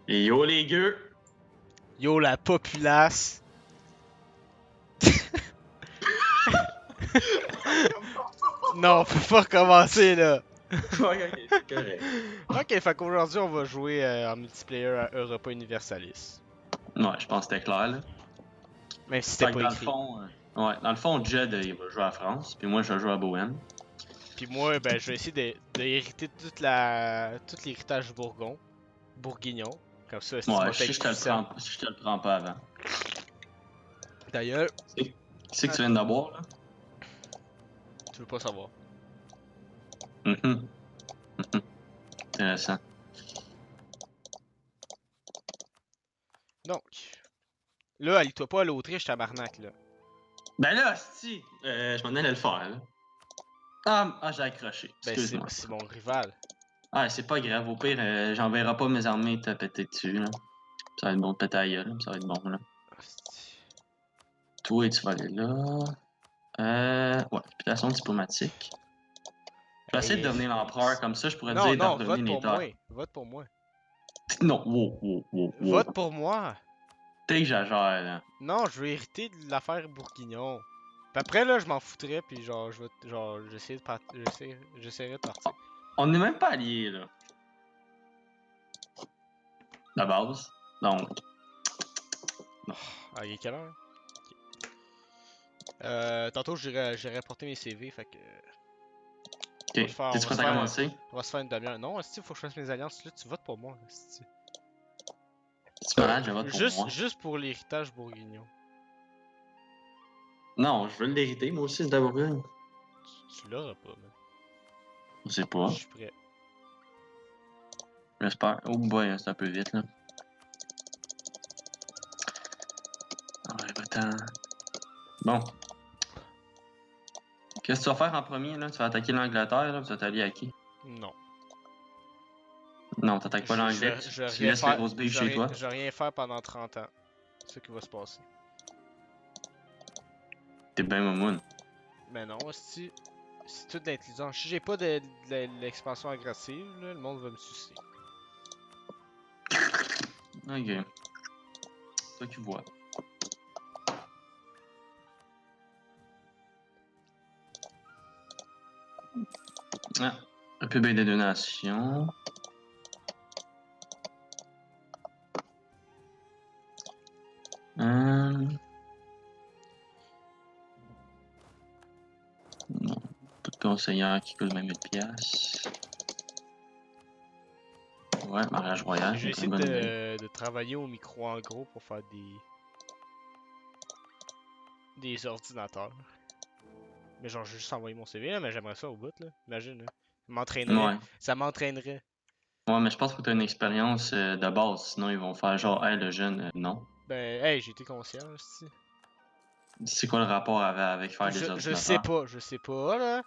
Et yo les gueux! Yo, la populace. Non, on peut pas recommencer là. Ok, c'est correct. Ok, fait qu'aujourd'hui on va jouer en multiplayer à Europa Universalis. Ouais, je pense que c'était clair là. Même si c'était Fait que pas dans le écrit. fond, dans le fond, Jed il va jouer à France, puis moi je vais jouer à Bohème. Puis moi, ben, je vais essayer de hériter tout l'héritage bourguignon. Comme ça, si tu Ouais, vas être puissant. si je te le prends pas avant. D'ailleurs, C'est que tu viens de boire là? tu veux pas savoir. Mhm. Intéressant. Donc, là, allie-toi pas à l'Autriche, tabarnak, là. Ben là, si, je m'en allais le faire là. J'ai accroché. Ben, Excuse-moi. c'est mon rival. Ah, c'est pas grave. Au pire, j'enverrai pas mes armées te péter dessus là. Ça va être bon de péter à gueule, ça va être bon là. Hostie. Toi, tu vas aller là. Ouais, réputation diplomatique. Je vais essayer de Hey. devenir l'empereur, comme ça je pourrais Non, dire non, d'ordonner vote les pour moi. terres. Vote pour moi. Non, wow. Vote pour moi. T'exagères, là. Non, je veux hériter de l'affaire Bourguignon. Puis après, là, je m'en foutrais, puis genre, j'essaierai de partir. On n'est même pas alliés, là. La base. Donc, Ah, il est quelle heure? Ok. Tantôt, j'irai porter mes CV, fait que. On va ok. se faire, T'es-tu prêt à commencer? on va se faire une demi-heure. Non, il faut que je fasse mes alliances. Là, tu votes pour moi. Esti. Tu malade, je vote pour moi. Juste pour l'héritage bourguignon. Non, je veux l'hériter, moi aussi, c'est de la Bourgogne. Tu l'auras pas, man. Je sais Je pas. suis prêt. J'espère. Oh boy, c'est un peu vite, là. Ouais, attends. Bon. Qu'est-ce que tu vas faire en premier, là? Tu vas attaquer l'Angleterre, là? Tu vas t'allier à qui? Non. Non, t'attaques pas l'Anglais. Je vais Tu rien laisses les faire. grosses billes chez toi. Je vais rien faire pendant 30 ans. C'est ce qui va se passer. T'es ben mamoun. Mais non, si c'est toute l'intelligence. Si j'ai pas l'expansion agressive, là, le monde va me sucer. Ok. Toi qui vois. Ah, République des deux nations. Non, tout conseillère qui coûte même 1000 piastres. Ouais, mariage royal, Je vais c'est essayer une bonne idée. de travailler au micro en gros pour faire des ordinateurs. Mais genre, je vais juste envoyer mon CV là, mais j'aimerais ça au bout là. Imagine là. Ouais. Ça m'entraînerait. Ouais, mais je pense que tu as une expérience de base, sinon ils vont faire genre, hey, le jeune, non. Ben, hey, j'ai été conscient, aussi. C'est quoi le rapport avec faire des ordinateurs? Je sais pas là.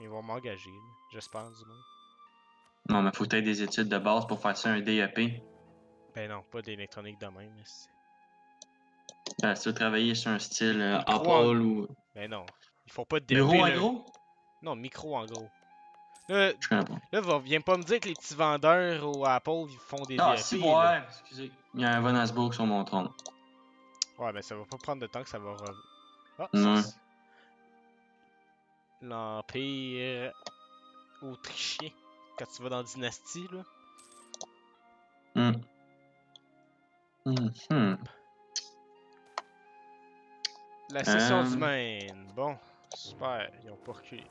Ils vont m'engager, là. J'espère du moins. Non, mais faut que tu aies des études de base pour faire ça un DEP. Ben non, pas d'électronique de même. Mais Si tu veux travailler sur un style micro en. Apple ou. Ben non. Ils font pas de Bureau DEP en là. gros? Non, micro en gros. Là, Je connais pas. viens pas me dire que les petits vendeurs au Apple ils font des Ah, si, DEP là. ouais, excusez. Il y a un Von Asburg sur mon trône. Ouais, ben ça va pas prendre de temps que ça va revenir. Ah, ça Ouais. c'est. L'Empire autrichien. Quand tu vas dans Dynastie là. Hum. Mhm. La session du Maine. Bon, super. Ils ont pas reculé.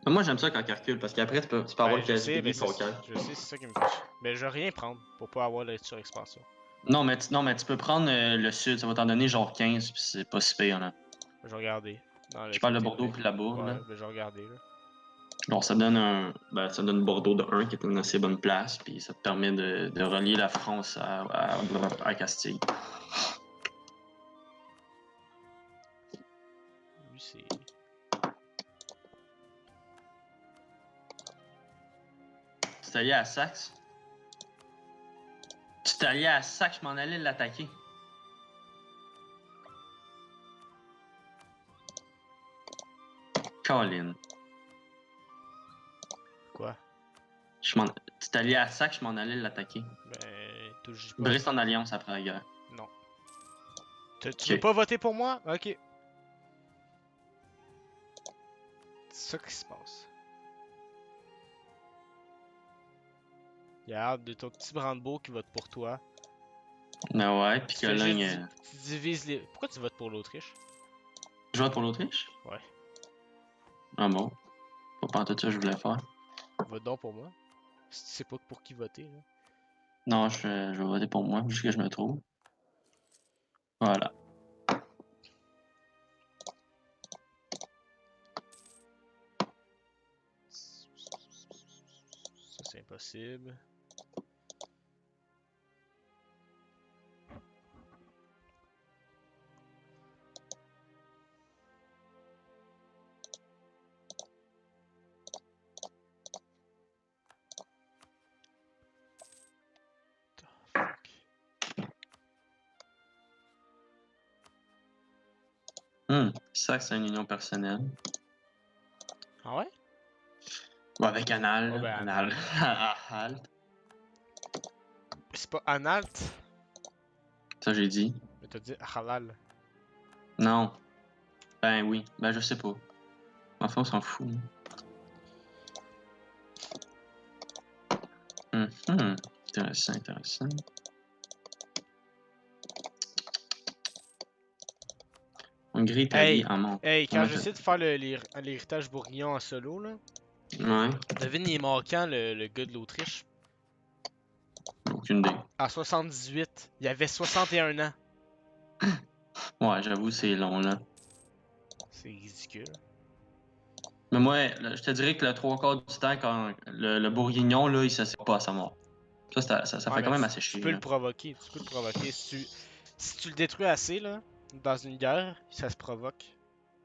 Moi, j'aime ça quand il recule parce qu'après, tu peux avoir Ben, le je sais, KSBD pour je sais, c'est ça qui me fait chier. Mais je vais rien prendre pour pas avoir la surexpansion. Non, mais tu peux prendre le sud, ça va t'en donner genre 15, puis c'est pas si pire, là. Je vais regarder dans le Je parle de traité de Bordeaux paix. puis la Bourg, Ouais, là. ben je vais regarder là. Genre, ça donne ça donne Bordeaux de 1, qui est une assez bonne place, puis ça te permet de relier la France à Castille. Lui, c'est. Tu t'es allié à Saxe? Tu t'es allié à Saxe, je m'en allais l'attaquer. Colin. Quoi? Tu t'es allié à Sac, je m'en allais l'attaquer. Ben, touche pas. Brise ton alliance après la guerre. Non. Tu veux Ok. pas voter pour moi? Ok. C'est ça qui se passe. Il y a hâte de ton petit Brandebourg qui vote pour toi. Mais ouais, puis Tu que fais là, juste tu divises les. Pourquoi tu votes pour l'Autriche? je vote pour l'Autriche? Ouais. Ah bon. Pas tout ça que je voulais faire. Vote donc pour moi. Si tu sais pas pour qui voter, là. Non, je vais voter pour moi, juste que je me trouve. Voilà. Ça, c'est impossible. Fuck. Ça, c'est une union personnelle. Ah ouais? Ou avec Anal. Oh ben, Anal. Halt. C'est pas Analt? Ça, j'ai dit. Mais t'as dit Halal. Non. Ben oui. Ben, je sais pas. Enfin, on s'en fout. Intéressant, intéressant. Hongrie, Italie, Hey! en monde. Hey, quand j'essaie de faire l'héritage bourguignon en solo, là, Ouais, devine il est mort quand le gars de l'Autriche? aucune idée. À 78. Il avait 61 ans. Ouais, j'avoue, c'est long, là. C'est ridicule. Mais moi, là, je te dirais que le trois quarts du temps, quand le bourguignon, là, il se sert pas à sa mort. Ça Ouais, fait mais quand même assez tu chier, peux le là. provoquer. Tu peux le provoquer. Si tu le détruis assez, là, dans une guerre, ça se provoque.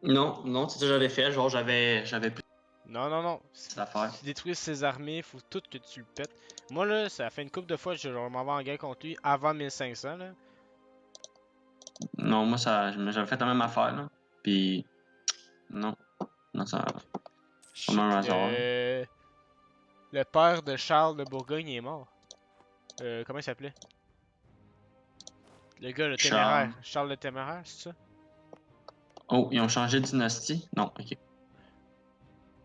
Non, non, c'est ça que j'avais fait. Genre, j'avais plus Non, non, non. Si d'affaires. tu détruis ses armées, faut tout que tu le pètes. Moi, là, ça fait une couple de fois que je m'en vais en guerre contre lui avant 1500, là. Non, moi, j'avais fait la même affaire, là. Puis, non, non, ça, comme un hasard. Le père de Charles de Bourgogne est mort. Comment il s'appelait? Le gars, le Charles. téméraire. Charles le téméraire, c'est ça? Oh, ils ont changé de dynastie? Non, ok.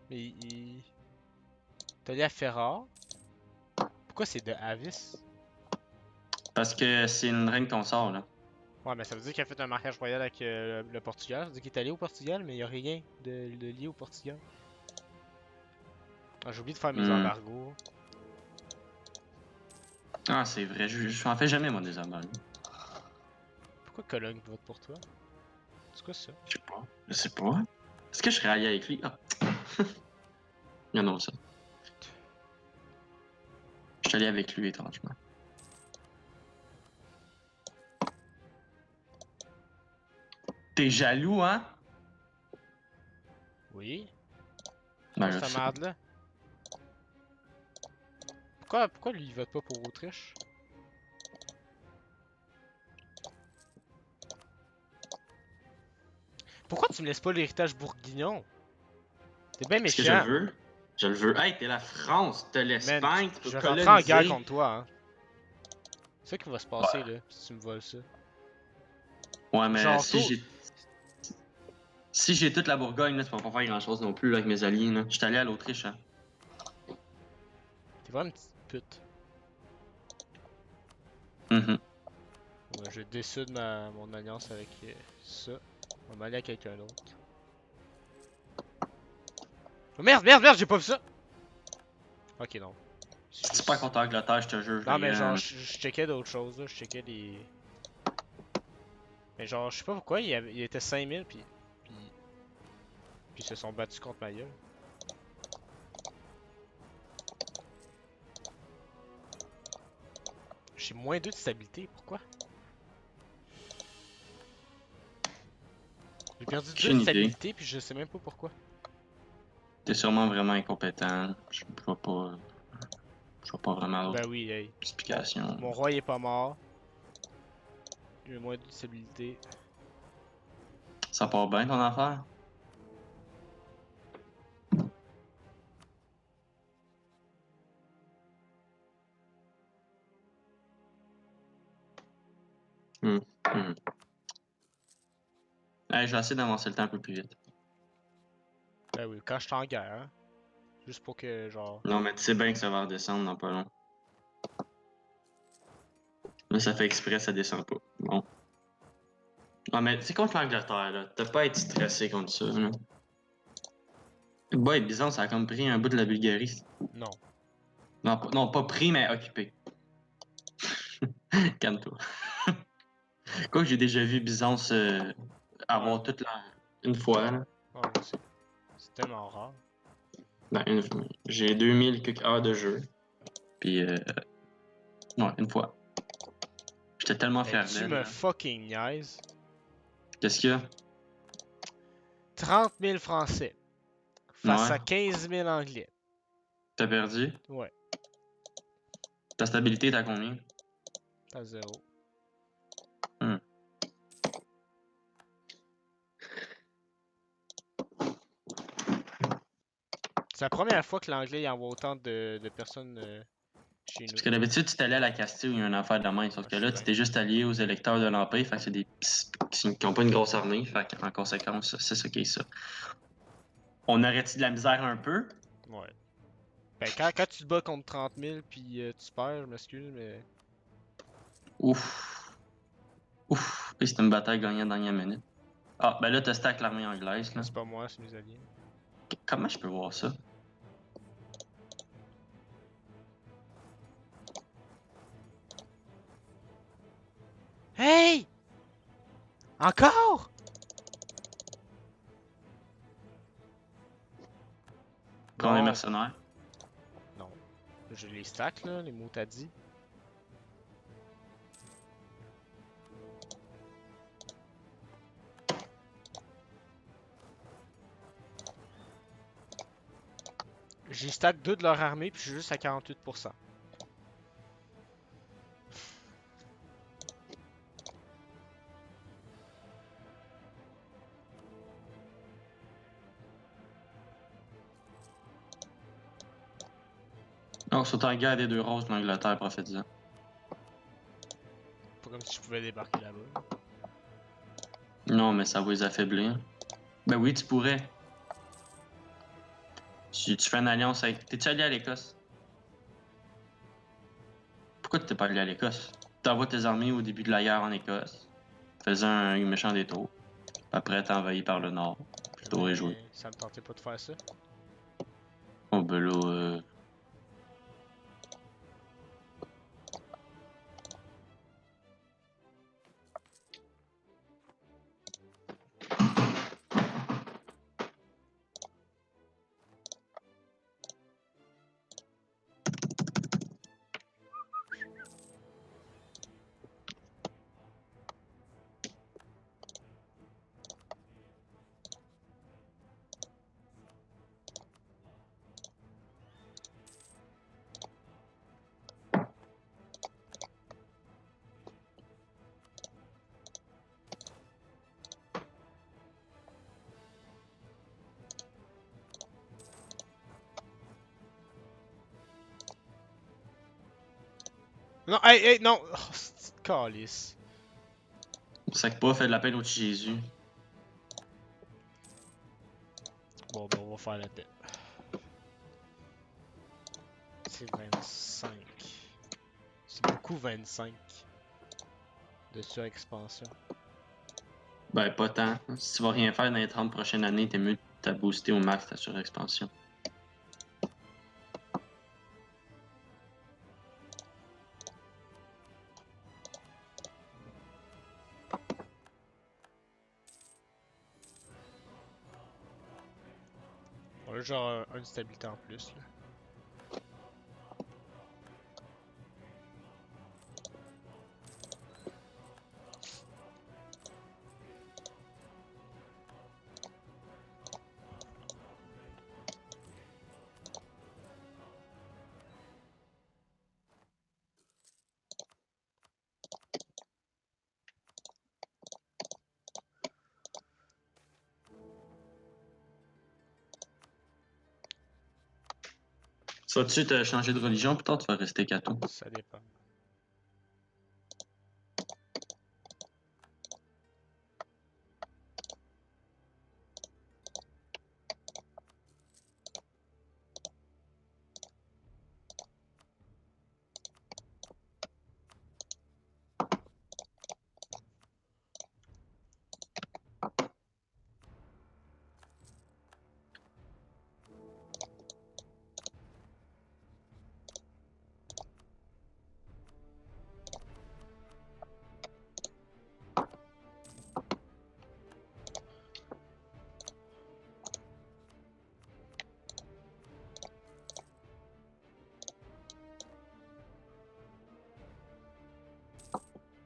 Mais t'as allé à Ferrare? Pourquoi c'est de Avis? Parce que c'est une reine consort, là. Ouais, mais ça veut dire qu'il a fait un mariage royal avec le Portugal. Ça veut dire qu'il est allé au Portugal, mais il n'y a rien de lié au Portugal. Ah, j'ai oublié de faire mes Hmm. embargos. Ah, c'est vrai, je m'en fais jamais, moi, des amours. Pourquoi Cologne vote pour toi? C'est quoi ça? Je sais pas. Je sais pas. Est-ce que je serais allié avec lui? Ah. Non, non, ça. Je suis allé avec lui, étrangement. T'es jaloux, hein? Oui? Ben, Quoi je cette sais. merde là? Pourquoi lui il vote pas pour Autriche? Pourquoi tu me laisses pas l'héritage bourguignon? T'es bien Est-ce que je le méchant. veux? Je le veux. Hey, t'es la France, t'es Man, l'Espagne, tu peux je vais rentrer en guerre coloniser. contre toi, hein. C'est ça qui va se passer Ouais. là, si tu me voles ça. Ouais, mais Genre, tôt. si j'ai toute la Bourgogne, là, tu peux pas faire grand-chose non plus là, avec mes alliés, là. Je suis allé à l'Autriche, hein. T'es vraiment une petite pute. Mhm. Ouais, je décide mon alliance avec ça. On va m'aller à quelqu'un d'autre. Oh merde, merde, merde, j'ai pas vu ça! Ok, non. C'est C'est pas juste. contre l'Angleterre, je te jure, Non, mais genre, rien. je checkais d'autres choses, là. Je checkais des. Mais genre, je sais pas pourquoi, il était 5000, puis ils se sont battus contre ma gueule. J'ai moins 2 de stabilité, pourquoi? J'ai perdu 2 de Aucune idée. stabilité, puis je sais même pas pourquoi. T'es sûrement vraiment incompétent. Je vois pas vraiment d'autres Ben oui, hey. explications. Mon roi il est pas mort. J'ai moins 2 de stabilité. Ça part bien ton affaire? Hum, hum. Hey, je vais essayer d'avancer le temps un peu plus vite. Ben oui, quand je suis en guerre, hein. Juste pour que, genre. Non, mais tu sais bien que ça va redescendre dans pas long. Là, ça fait exprès, ça descend pas. Bon. Non, mais c'est contre l'Angleterre, là. T'as pas à être stressé contre ça, là. Boy, Byzance, ça a comme pris un bout de la Bulgarie. Non. Non, non, pas pris, mais occupé. Calme-toi. Quoi que j'ai déjà vu Byzance avoir Ouais, toute la... une fois, là. ouais, mais c'est tellement rare. Ben, j'ai 2000 quelques heures de jeu. Puis, ouais, une fois. J'étais tellement Et fier tu d'elle, me là. fucking niaises. Qu'est-ce qu'il y a? 30 000 Français face Ouais, à 15 000 Anglais. t'as perdu. Ouais, Ta stabilité, t'as combien? à zéro. Hmm. C'est la première fois que l'anglais y envoie autant de personnes chez nous. Parce que d'habitude, tu t'allais à la Castille où il y a une affaire de main. Sauf Ouais, que je sais là, tu bien. t'es juste allié aux électeurs de l'Empire. Fait que c'est des qui ont pas une grosse armée. Fait en conséquence, c'est ça qui est ça. On aurait-tu de la misère un peu? Ouais. Ben, quand tu te bats contre 30 000 puis tu perds, je m'excuse, mais. Ouf. Ouf. Et c'est une bataille gagnée à la dernière minute. Ah, ben là, t'as stack l'armée anglaise, là. C'est pas moi, c'est mes alliés. Comment je peux voir ça? Hey! Encore? Prendre les Non, mercenaires. non. Je les stack, là, les mots t'as dit. J'ai stack deux de leur armée, puis je suis juste à 48%. Non, ils sont en guerre des deux roses de l'Angleterre, prophétisant. Pas comme si je pouvais débarquer là-bas. Non, mais ça va les affaiblir. Ben oui, tu pourrais. Si tu fais une alliance avec. T'es-tu allé à l'Écosse? Pourquoi tu t'es pas allé à l'Écosse? T'envoies tes armées au début de la guerre en Écosse. Faisais un méchant détour. Après, t'es envahi par le Nord. Puis t'aurais joué. Mais ça me tentait pas de faire ça. Oh, ben là, Non, hey, hey, non! Oh, c'est calice. sac pas, fait de la peine au petit Jésus. Bon, ben, on va faire la tête. C'est 25. C'est beaucoup 25 de surexpansion. Ben, pas tant. Si tu vas rien faire dans les 30 prochaines années, t'es mieux de t'as boosté au max ta surexpansion. On a genre une stabilité en plus, là. Ça, tu t'as changé de religion, peut-être tu vas rester catho. Ça dépend.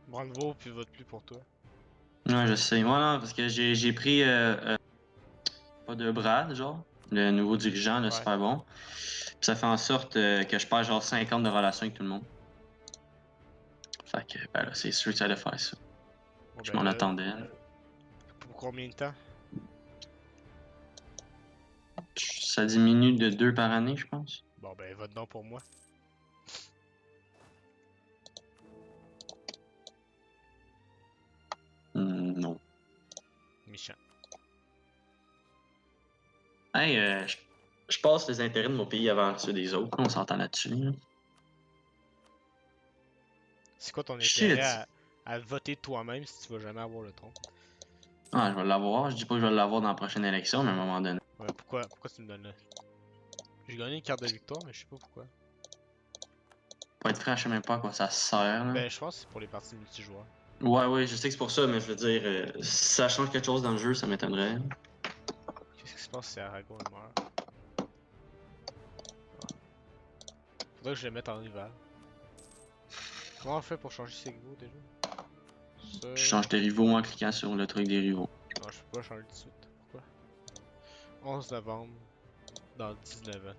Brandebourg puis vote plus pour toi. Ouais, je sais. Ouais, non, parce que j'ai pris pas de Brad, genre, le nouveau dirigeant, là, Ouais. super bon. Puis ça fait en sorte que je perds genre 50 de relations avec tout le monde. Fait que, ben là, c'est sûr que ça allait faire ça. Bon Je ben m'en là, attendais. Là. pour combien de temps? Ça diminue de 2 par année, je pense. Bon ben vote donc pour moi. Non. Méchant. Hey, je passe les intérêts de mon pays avant ceux des autres. On s'entend là-dessus. Là. C'est quoi ton intérêt Shit! à voter toi-même si tu vas jamais avoir le trône? Ah, je vais l'avoir. Je dis pas que je vais l'avoir dans la prochaine élection, mais à un moment donné. Ouais, pourquoi tu me donnes là? J'ai gagné une carte de victoire, mais je sais pas pourquoi. Pour être franc, je sais même pas à quoi ça sert. Là. Ben je pense que c'est pour les parties multijoueurs. Ouais, ouais, je sais que c'est pour ça, mais je veux dire, si ça change quelque chose dans le jeu, ça m'étonnerait. Qu'est-ce qui se passe si Aragorn meurt? Faudrait que je le mette en rival. Comment on fait pour changer ses rivaux déjà? Ça... Je change de rivaux en cliquant sur le truc des rivaux. Non, je peux pas changer tout de suite. Pourquoi? 11 novembre, dans 19 ans.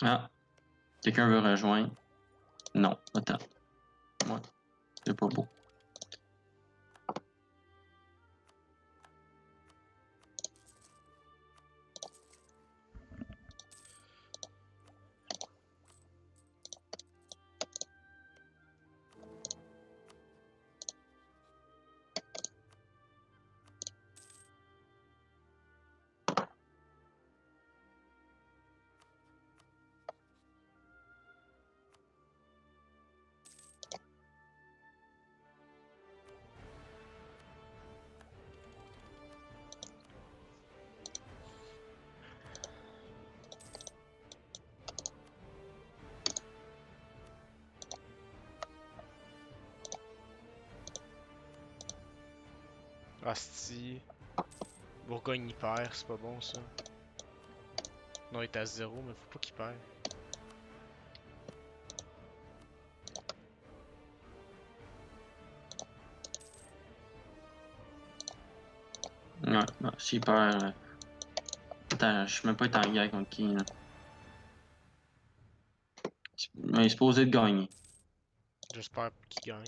Ah, quelqu'un veut rejoindre? Non, attends. Ouais, c'est pas beau. Asti. Bourgogne il perd, c'est pas bon ça. Non, il est à 0, mais faut pas qu'il perd. Ouais, non, s'il perd. Attends, je sais même pas être en guerre contre qui. Là. Mais il est supposé de gagner. J'espère qu'il gagne.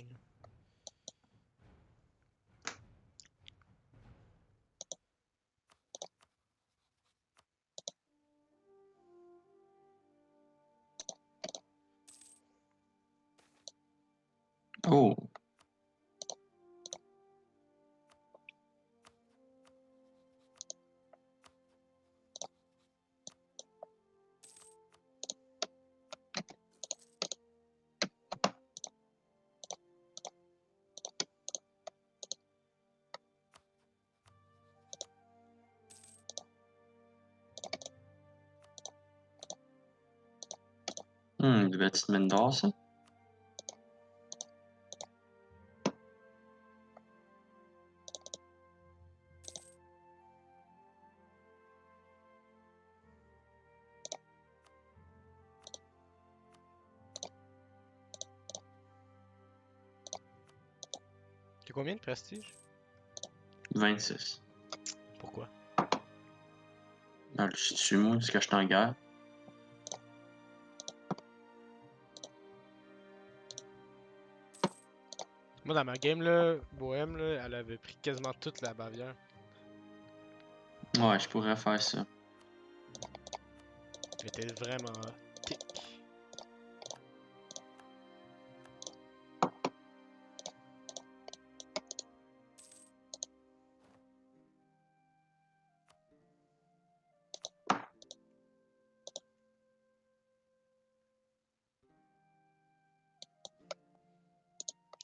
Oh! Une petite mine d'or, ça. T'as combien de prestige? 26. Pourquoi? Non, je suis dessus, moi, parce que je suis en guerre. Moi dans ma game là, Bohème là, elle avait pris quasiment toute la Bavière. Ouais, je pourrais faire ça. Elle était vraiment thick.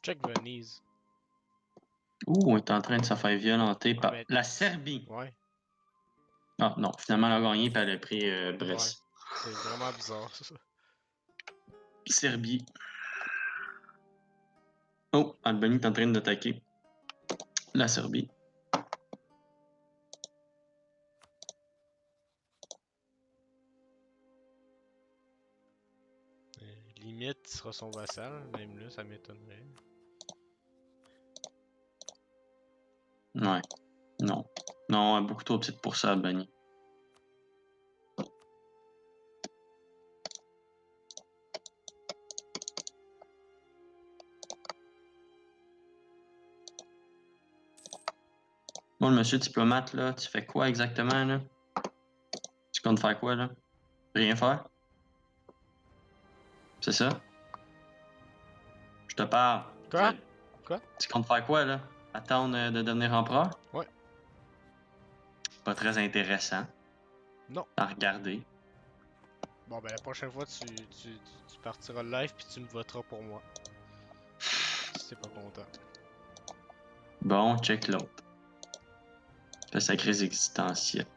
Check Venise. Ouh, on est en train de se faire violenter Ouais, par mais... la Serbie. Ouais, Ah non, finalement, elle a gagné puis elle a pris ouais. Brest. C'est vraiment bizarre ça. Serbie. Oh, Albanie est en train d'attaquer. La Serbie. Limite, il sera son vassal. Même là, ça m'étonnerait. Ouais. Non. Non, beaucoup trop petite pour ça, Albanie. Bon, le monsieur diplomate, là, tu fais quoi exactement, là? Tu comptes faire quoi, là? Rien faire? C'est ça? Je te parle. Quoi? Quoi? Tu comptes faire quoi, là? Attendre de devenir empereur? Ouais. Pas très intéressant Non. à regarder. Bon, ben la prochaine fois, tu partiras le live puis tu me voteras pour moi. Si t'es pas content. Bon, check l'autre. C'est sa crise existentielle.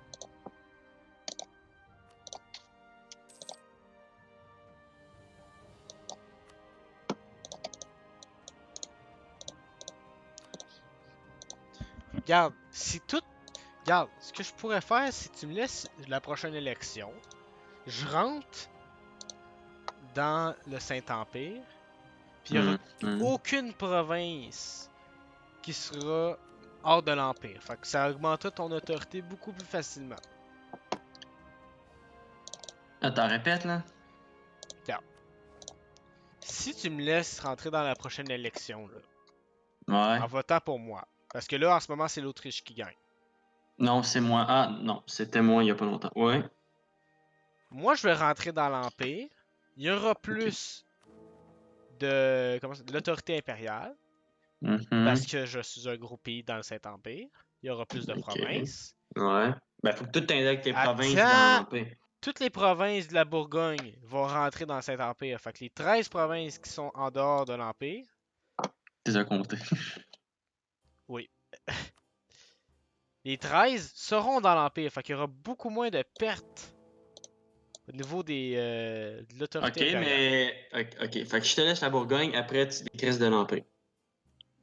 Regarde, si tout. Regarde, ce que je pourrais faire, si tu me laisses la prochaine élection, je rentre dans le Saint-Empire, puis il n'y aura aucune province qui sera hors de l'Empire. Fait que ça augmentera ton autorité beaucoup plus facilement. Attends, répète, là. Regarde. Si tu me laisses rentrer dans la prochaine élection, là, Ouais. en votant pour moi, parce que là, en ce moment, c'est l'Autriche qui gagne. Non, c'est moi. Ah, non, c'était moi il y a pas longtemps. Ouais. Moi, je vais rentrer dans l'Empire. Il y aura plus de l'autorité impériale, parce que je suis un gros pays dans le Saint-Empire. Il y aura plus de Ok. provinces. Ouais. Ben, faut que tout t'indiques tes provinces dans Attends! l'Empire. Toutes les provinces de la Bourgogne vont rentrer dans le Saint-Empire. Fait que les 13 provinces qui sont en dehors de l'Empire, Tu les as comptés. oui. Les 13 seront dans l'Empire. Fait qu'il y aura beaucoup moins de pertes au niveau de Ok, l'autorité impériale. mais. Ok. Fait que je te laisse la Bourgogne, après tu décrisses de l'Empire.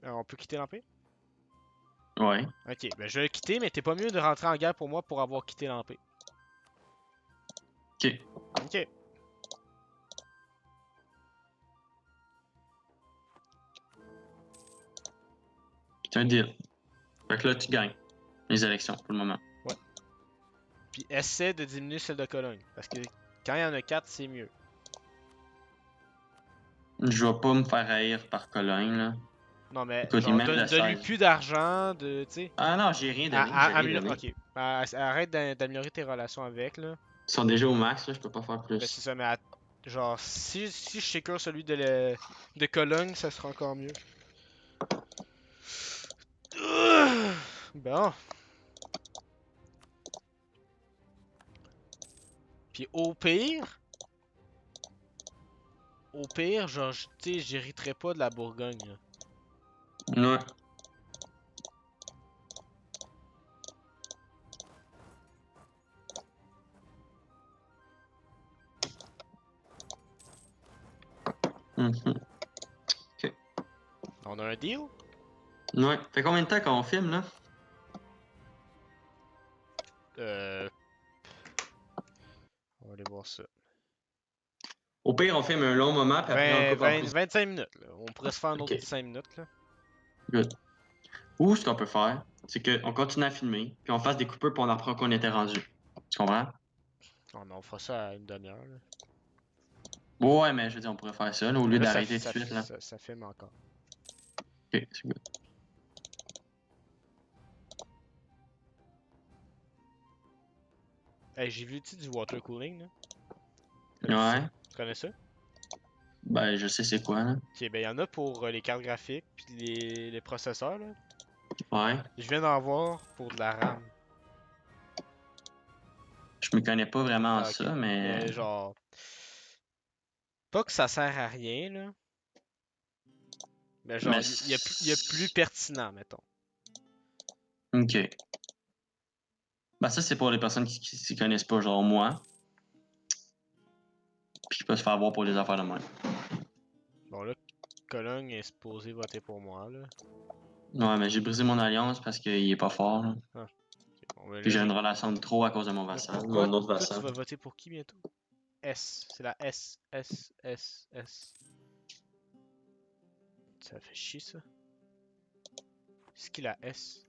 On peut quitter l'Empire? Ouais. Ok, ben je vais le quitter, mais t'es pas mieux de rentrer en guerre pour moi pour avoir quitté l'Empire. Ok. Ok. C'est un deal. Fait que là, tu gagnes les élections pour le moment. Ouais. Puis essaie de diminuer celle de Cologne. Parce que quand il y en a 4, c'est mieux. Je vais pas me faire haïr par Cologne, là. Non, mais Écoute, ils genre, mettent le donne-lui 16. plus d'argent, tu sais. Ah non, j'ai rien donné. J'ai rien donné. Ok. Arrête d'améliorer tes relations avec, là. Ils sont déjà au max, là, je peux pas faire Ben, c'est plus. ça, mais genre, si je sécure celui de Cologne, ça sera encore mieux. Bon. Puis au pire, genre, tu sais, j'hériterai pas de la Bourgogne, là. Ouais. Mhm. On a un deal? Ouais. Fait combien de temps qu'on filme, là? Euh. On va aller voir ça. Au pire, on filme un long moment, puis après, on le coupe en plus. 25 minutes, là. On pourrait se faire un autre Ok. 5 minutes, là. Good. Ou ce qu'on peut faire, c'est qu'on continue à filmer, puis on fasse des coupures, puis on apprend qu'on était rendu. Tu comprends? Oh, mais on fera ça à une demi-heure, là. Ouais, mais je veux dire, on pourrait faire ça, là, au Mais lieu là, d'arrêter tout de suite, là. ça filme encore. Ok, c'est good. Hey, j'ai vu, tu sais, du water cooling, là. Ouais. Tu connais ça? Ben, je sais c'est quoi, là. Ok, ben, il y en a pour les cartes graphiques, puis les processeurs, là. Ouais. Je viens d'en voir pour de la RAM. Je me connais pas vraiment en Ah, ok. ça, mais. Mais genre, pas que ça sert à rien, là. Mais genre, Mais. il y a plus pertinent, mettons. Ok. Ben, ça, c'est pour les personnes qui s'y connaissent pas, genre moi, puis qui peuvent se faire avoir pour les affaires de même. Bon, là, Cologne est supposé voter pour moi, là. Ouais, mais j'ai brisé mon alliance parce qu'il est pas fort. Là. Ah, ok, bon, ben Puis là, j'ai une relation de trop à cause de mon là, vassal. toi, Mon autre toi, tu vassal. vas voter pour qui bientôt? S. C'est la S. S. S. S. Ça fait chier, ça. C'est qui la S?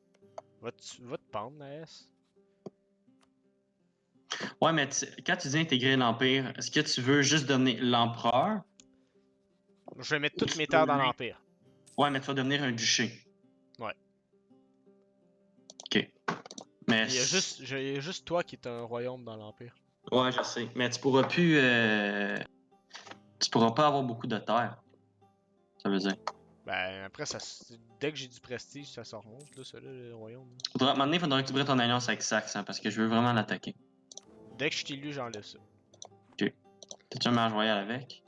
Va te pendre, la S. Ouais, mais quand tu dis intégrer l'Empire, est-ce que tu veux juste devenir l'empereur Je vais mettre ou toutes tu mes veux terres dans l'Empire. Ouais, mais tu vas devenir un duché. Ouais. Ok. Mais Il y a juste toi qui est un royaume dans l'Empire. ouais, je sais. Mais tu pourras plus. Tu pourras pas avoir beaucoup de terres. Ça veut dire. Ben, après, dès que j'ai du prestige, ça se remonte, là, ça, là, le royaume. Là. À un moment donné, il faudra que tu brises ton alliance avec Saxe, hein, parce que je veux vraiment l'attaquer. Dès que je suis élu, j'enlève ça. Ok. T'as-tu un mage royal avec?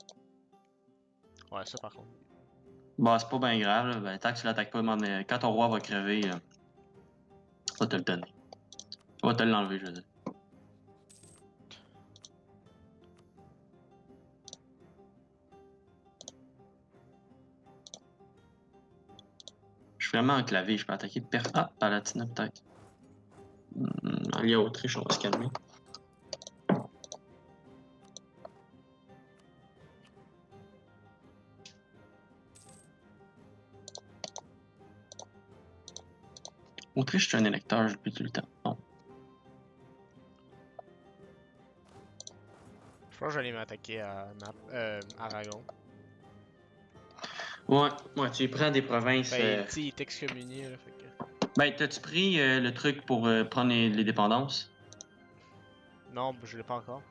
Ouais, ça par contre. Bah, c'est pas bien grave, là. Ben, tant que tu l'attaques pas, quand ton roi va crever, on va te le donner. On va te l'enlever, je veux dire. Je suis vraiment enclavé, je peux attaquer personne. Ah, Palatina peut-être. Allié à Autriche, on va se calmer. Autriche, je suis un électeur depuis tout le temps. Bon. Je pense que j'allais m'attaquer à Aragon. Ouais, ouais, tu prends des provinces. Ben, tu sais, il est excommunié, là, fait que... Ben, t'as-tu pris le truc pour prendre les dépendances? Non, je l'ai pas encore.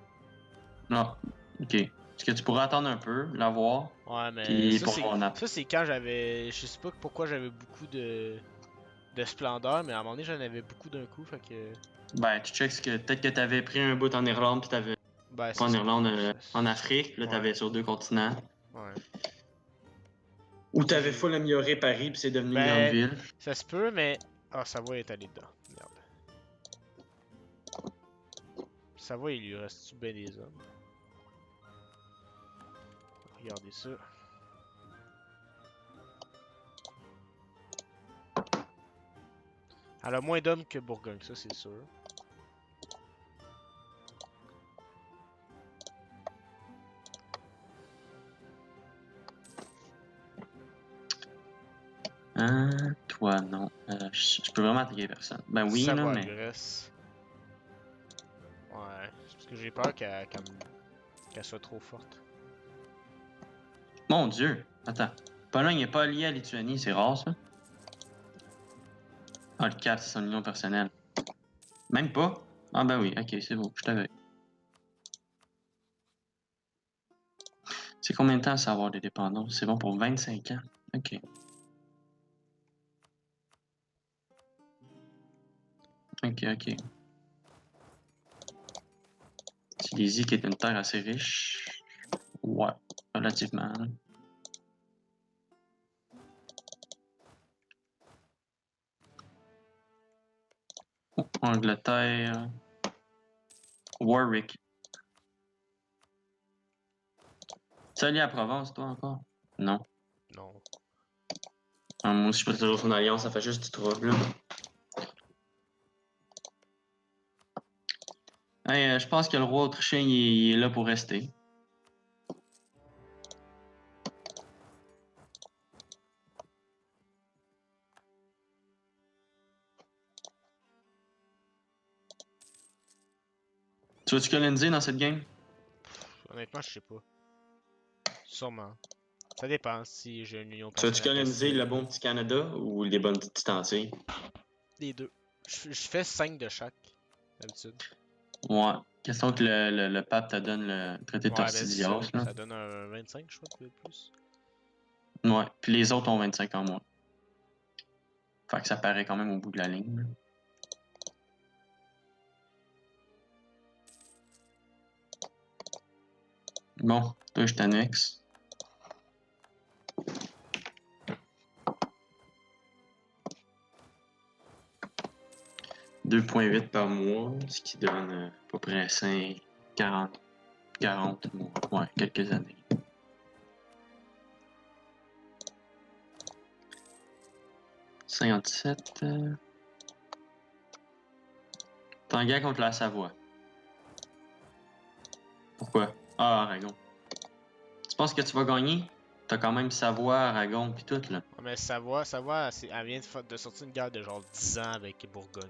Non. Ok. Est-ce que tu pourrais attendre un peu, l'avoir, Ouais, mais puis pour avoir ça c'est quand j'avais... Je sais pas pourquoi j'avais beaucoup de splendeur, mais à un moment donné, j'en avais beaucoup d'un coup, fait que... Ben, tu checks que peut-être que t'avais pris un bout en Irlande, puis t'avais Ben, pas ça en se Irlande, peut. en Afrique, puis là Ouais, t'avais sur 2 continents. ouais. Ou Tu sais, t'avais full amélioré Paris, puis c'est devenu une grande Ben, ville. ça se peut, mais... Ah, Savoie est allé dedans. Merde. Savoie, il lui reste-tu ben des hommes? Regardez ça. Elle a moins d'hommes que Bourgogne, ça c'est sûr. Hein? Toi, non. Je peux vraiment attaquer personne. Ben oui, là, Savoie, mais. Grèce. Ouais, c'est parce que j'ai peur qu'elle soit trop forte. Mon Dieu! Attends. Pologne n'est pas lié à Lituanie, c'est rare ça? Ah, le 4, c'est son union personnelle. Même pas? Ah, ben oui, ok, c'est beau, je t'avais. C'est combien de temps ça avoir des dépendances? C'est bon pour 25 ans? Ok. Ok, ok. Silésie qui est une terre assez riche. Ouais, relativement. Oh, Angleterre. Warwick. Tu es allié à Provence, toi, encore? Non. Non. Ah, moi aussi, je peux toujours son alliance, ça fait juste du trouble. Hey, je pense que le roi autrichien, il est là pour rester. Tu vas-tu coloniser dans cette game? Honnêtement, je sais pas. Sûrement. Ça dépend si j'ai une union Tu vas-tu personnelle coloniser le pacifique. bon petit Canada ou les bonnes petites Antilles? Les deux. Je fais 5 de chaque, d'habitude. Ouais. Question que le pape te donne le traité de Ouais, ben c'est ça. Tordesillas, là. Ça donne un 25, je crois, de plus. Ouais. Puis les autres ont 25 en moins. Fait que ça paraît quand même au bout de la ligne, là. Bon, toi, je t'annexe. 2,8 par mois, ce qui donne à peu près 40 mois. Ouais, quelques années. 57. T'es en guerre contre la Savoie. Pourquoi? Ah, Aragon. Tu penses que tu vas gagner? T'as quand même Savoie, Aragon, pis tout, là. Ouais, mais Savoie, elle vient de sortir une guerre de genre 10 ans avec Bourgogne.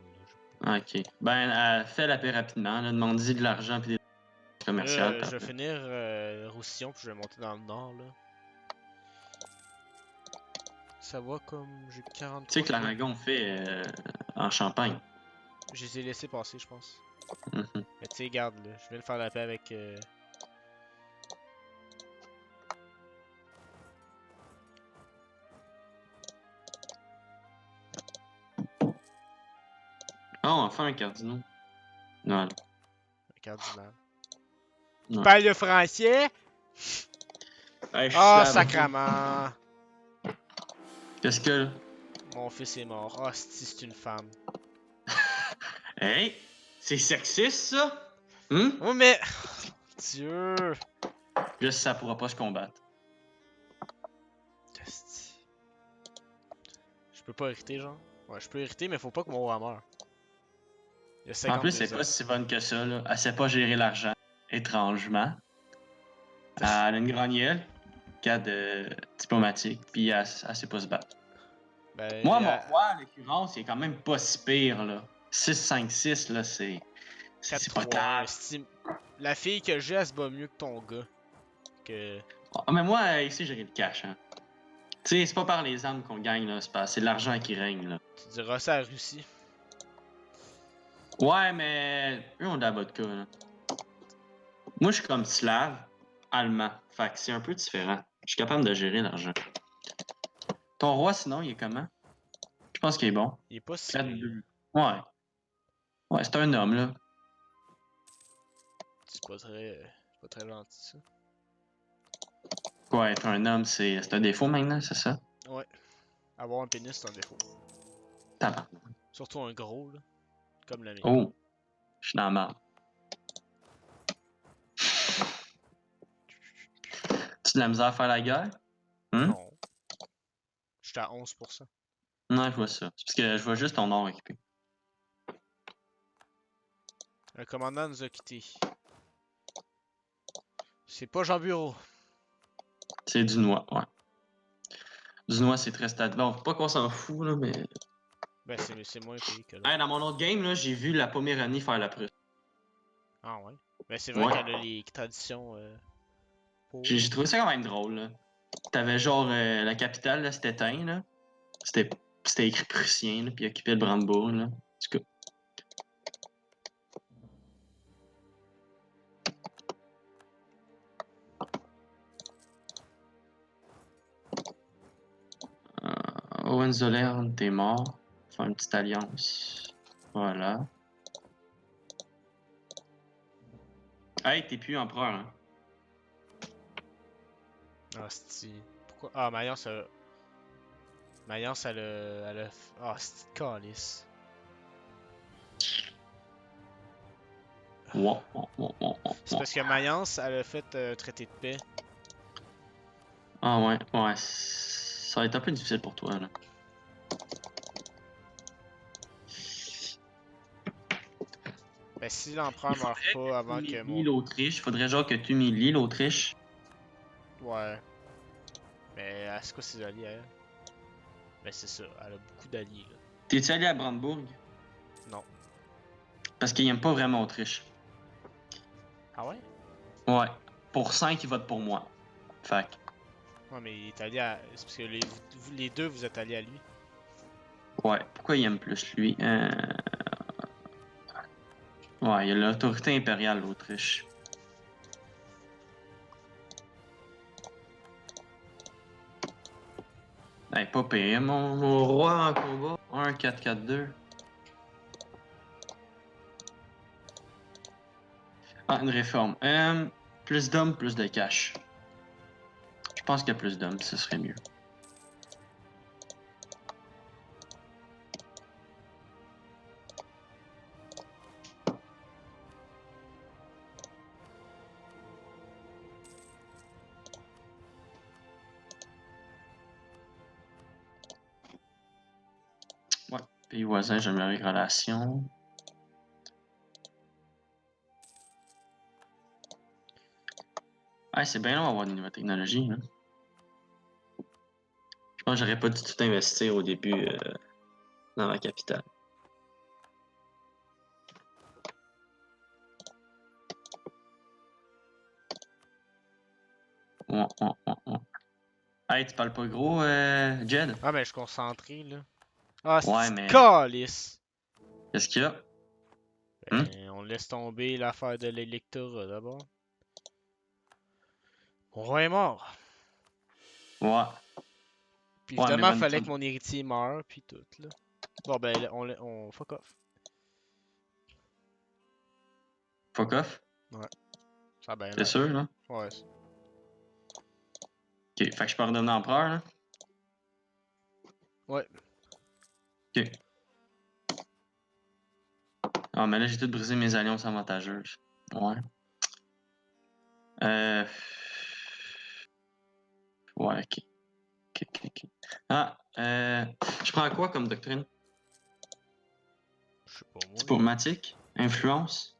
Ok. Ben, fais la paix rapidement, là. Demande-y de l'argent pis des commerciales. Là, je vais finir Roussillon puis je vais monter dans le nord là. Savoie comme j'ai Tu 43 sais que kilomètres. l'Aragon fait en Champagne. Je les ai laissés passer, je pense. Mhm. Mais tu sais, garde là, je viens de faire la paix avec. Oh, enfin un cardinal. Non, Le cardinal. Il non. parle le français? Hey, je suis Ah, slave. sacrament! Qu'est-ce que. Mon fils est mort. Ah, c'est une femme. Hey! C'est sexiste, ça? Hum? Oh, mais. Dieu! Juste ça pourra pas se combattre. Esti. Je peux pas hériter, genre? Ouais, je peux hériter, mais faut pas que mon roi meure. Il y a En plus, c'est 52 pas ans. si bonne que ça, là. Elle sait pas gérer l'argent, étrangement. Elle a une grognole, cadre diplomatique, puis elle sait pas se battre. Ben, Moi, mon roi, à l'occurrence, il est quand même pas si pire, là. 6-5-6, là, c'est 4-3-1. potable. Esti. La fille que j'ai, elle se bat mieux que ton gars. Que. Ah, mais moi, ici, j'ai le cash, hein. Tu sais, c'est pas par les armes qu'on gagne, là. C'est l'argent qui règne, là. Tu diras ça à Russie. Ouais, mais eux ont de la vodka, là. Moi, je suis comme slave, allemand. Fait que c'est un peu différent. Je suis capable de gérer l'argent. Ton roi, sinon, il est comment? Je pense qu'il est bon. Il est pas si pire. 4-2. Ouais. Ouais, c'est un homme, là. C'est pas très gentil, ça. Ouais, être un homme, c'est un défaut maintenant, c'est ça? Ouais. Avoir un pénis, c'est un défaut. Tabarnak. Surtout un gros, là. Comme le mien. Oh, je suis dans la merde. Tu as de la misère à faire la guerre? Hum? Non. J'étais à 11%. Non, je vois ça. C'est parce que je vois juste ton nom équipé. Le commandant nous a quittés. C'est pas Jean Bureau. C'est du noix, ouais. Du noix, c'est très stable. Bon, faut pas qu'on s'en fout, là, mais. Ben, c'est moins pire que là. Hey, dans mon autre game, là, j'ai vu la Poméranie faire la Prusse. Ah ouais. Ben, c'est vrai Ouais. qu'elle a les traditions pour. J'ai trouvé ça quand même drôle, là. T'avais genre la capitale, là, c'était Tain, là. C'était c'était écrit prussien, là, puis il occupait le Brandebourg, là. En tout cas. Hohenzollern, t'es mort. Faire une petite alliance. Voilà. Hey, t'es plus empereur, hein. Ah, c'est. Pourquoi. Ah, Mayence, Mayence, Ah, c'est calice. Wow, wow, wow, wow, wow, C'est wow. parce que Mayence, elle a fait traité de paix. Ah ouais, ouais. Ça va être un peu difficile pour toi, là. Ben, si l'empereur Il meurt faudrait pas que tu avant que humilies mon. l'Autriche. Faudrait genre que tu humilies l'Autriche. Ouais. Mais c'est quoi ses alliés à elle? Ben, c'est ça. Elle a beaucoup d'alliés, là. T'es-tu allé à Brandebourg? Non. Parce qu'ils aiment pas vraiment l'Autriche. Ah ouais? Ouais. Pour 5, ils votent pour moi. Fait que, Ouais, mais il est allié à. C'est parce que les deux, vous êtes alliés à lui. ouais. Pourquoi ils aiment plus lui? Ouais, il y a l'autorité impériale, l'Autriche. Hey, pas pire, mon roi en combat. 1-4-4-2. Ah, une réforme. Plus d'hommes, plus de cash. Je pense qu'il y a plus d'hommes, ce serait mieux. Pays voisin, j'aimerais les relations. Ah, c'est bien long d'avoir une nouvelle technologie. Hein. Je pense que j'aurais pas dû tout investir au début dans ma capitale. Ouais. Hey, tu parles pas gros, Jed? Ah, ben, je suis concentré, là. Ah, Ouais, c'est mais calice! qu'est-ce qu'il y a? Hmm? Ben, on laisse tomber l'affaire de l'électorat d'abord. Mon roi est mort. Ouais. Puis Ouais, mais évidemment, bonne fallait tonne. que mon héritier meure, puis tout, là. Bon, ben, on fuck off. Fuck off. Ouais, ça a bien C'est l'air. sûr, là? Ouais. Ok, fait que je peux redevenir empereur, là? Ouais. Ok. Ah, mais là, j'ai tout brisé mes alliances avantageuses. Ouais. Euh... Ouais, ok. Ah, je prends quoi comme doctrine? Je sais pas, moi, là. Diplomatique? Influence?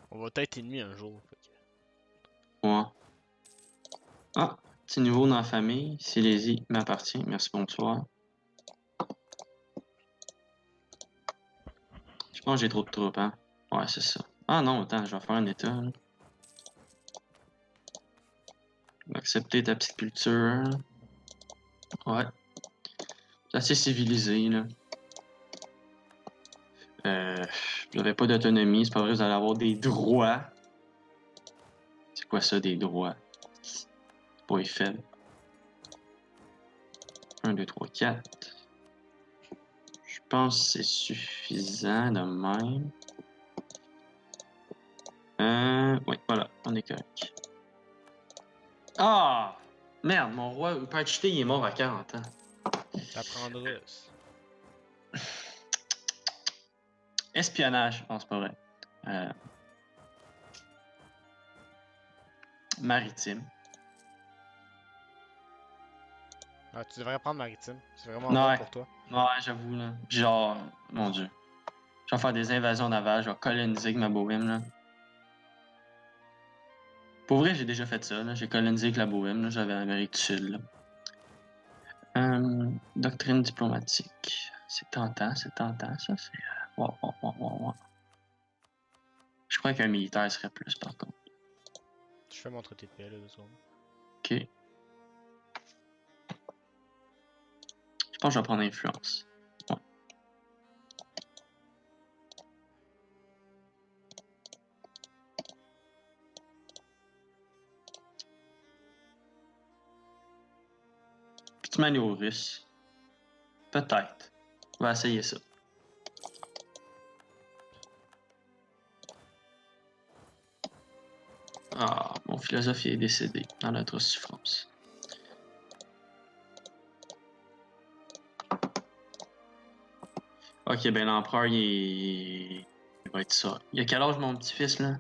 On va être ennemis un jour. Fait Ouais. Ah, petit nouveau dans la famille. Silésie m'appartient. Merci, bonsoir. Je pense que j'ai trop de troupes, hein? Ouais, c'est ça. Ah non, attends, je vais faire un état. Là. Je vais accepter ta petite culture. Ouais. C'est assez civilisé, là. Vous n'avez pas d'autonomie, c'est pas vrai, vous allez avoir des droits. C'est quoi ça, des droits? C'est pas faible. 1, 2, 3, 4. Je pense que c'est suffisant de même. Oui, voilà, on est correct. Ah! Merde, mon roi Upachité, il est mort à 40 ans. t'apprendras. Ça. Espionnage, non, c'est pas vrai. Maritime. Ah, tu devrais prendre maritime. C'est vraiment bon Ouais, pour toi. ouais, j'avoue, là. Genre, mon dieu. Je vais faire des invasions navales, je vais coloniser avec ma bohème, là. Pour vrai, j'ai déjà fait ça, là. J'ai colonisé avec la bohème, là. J'avais l'Amérique du Sud, là. Doctrine diplomatique. C'est tentant, ça, c'est... Ouais. Je crois qu'un militaire serait plus, par contre. Je fais mon traité de paix, là, 2 secondes. Ok. Je pense que je vais prendre influence. Ouais. Petit manuel russe. Peut-être. On va essayer ça. Ah, mon philosophe est décédé dans l'atroce souffrance. Ok, ben l'empereur, il va être ça. Il a quel âge, mon petit-fils, là?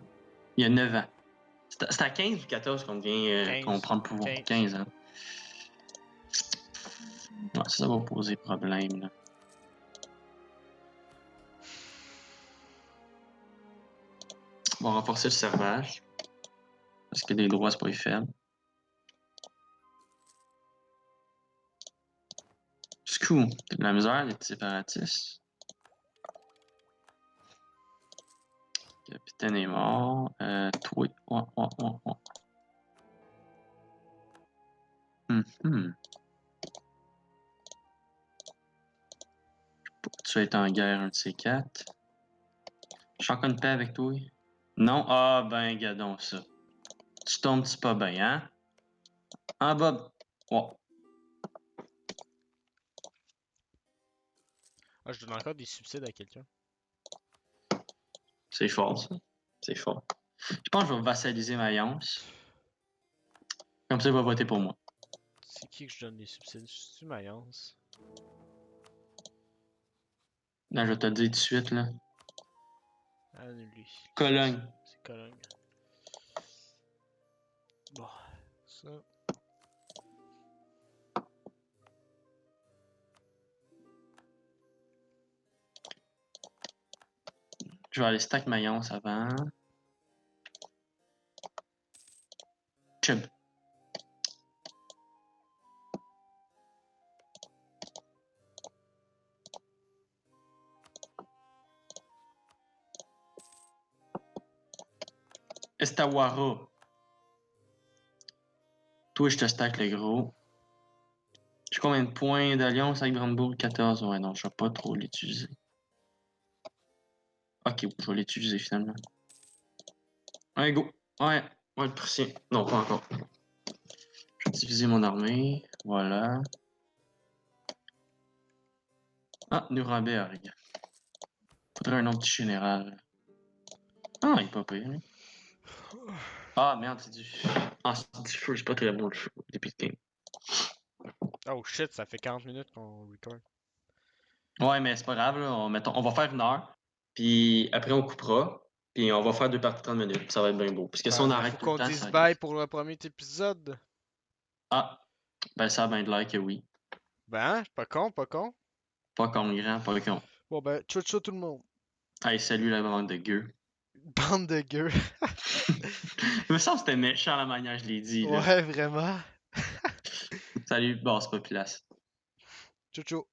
Il a 9 ans. C'est à 15 ou 14 qu'on devient, qu'on 15. prend le pouvoir. 15. 15 ans. Ouais, ça va poser problème, là. On va renforcer le servage. Parce que les droits, c'est pas faible. Du coup, t'as de la misère, les petits séparatistes. Le capitaine est mort. Toi. Ouais. Mhm. Tu vas être en guerre, un de ces quatre. Je suis encore une paix avec toi. Non? Ah, ben, gadon, ça. Tu tombes-tu pas bien, hein? En bas. Ouais. Ah, je donne encore des subsides à quelqu'un. C'est fort, ça. C'est fort. Je pense que je vais vassaliser Mayence. Comme ça, il va voter pour moi. C'est qui que je donne des subsides? C'est-tu Mayence? Là, je vais te le dire tout de suite, là. Ah, lui. Cologne. C'est Cologne. Bon, ça. Je vais aller stack Mayence avant. Chub. Estawara. Toi, je te stack le gros. J'ai combien de points d'alliance avec Brandebourg? 14. Ouais, non, je vais pas trop l'utiliser. Ok, je vais l'utiliser finalement. Ouais, go. Ouais, le prussien. Non, pas encore. Je vais diviser mon armée. Voilà. Ah, Nuremberg. Faudrait un autre petit général. Ah, il est pas pire. Hein. Ah, merde, c'est du... Ah, c'est du feu. C'est pas très bon le feu. Depuis le game. Oh shit, ça fait 40 minutes qu'on record. Ouais, mais c'est pas grave, là. On va faire 1 heure. Puis après, on coupera. Puis on va faire 2 parties de 30 minutes. Puis ça va être bien beau. Parce que si on Mais arrête faut tout le qu'on temps, dise ça bye risque. pour le premier épisode. Ah, ben ça a bien de l'air que oui. Ben, pas con, pas con. Pas comme grand, pas con. Bon ben, ciao ciao tout le monde. Hey, salut la bande de gueux. Bande de gueux. Il me semble que c'était méchant la manière que je l'ai dit, là. Ouais, vraiment. Salut, bon, c'est pas place. Ciao ciao.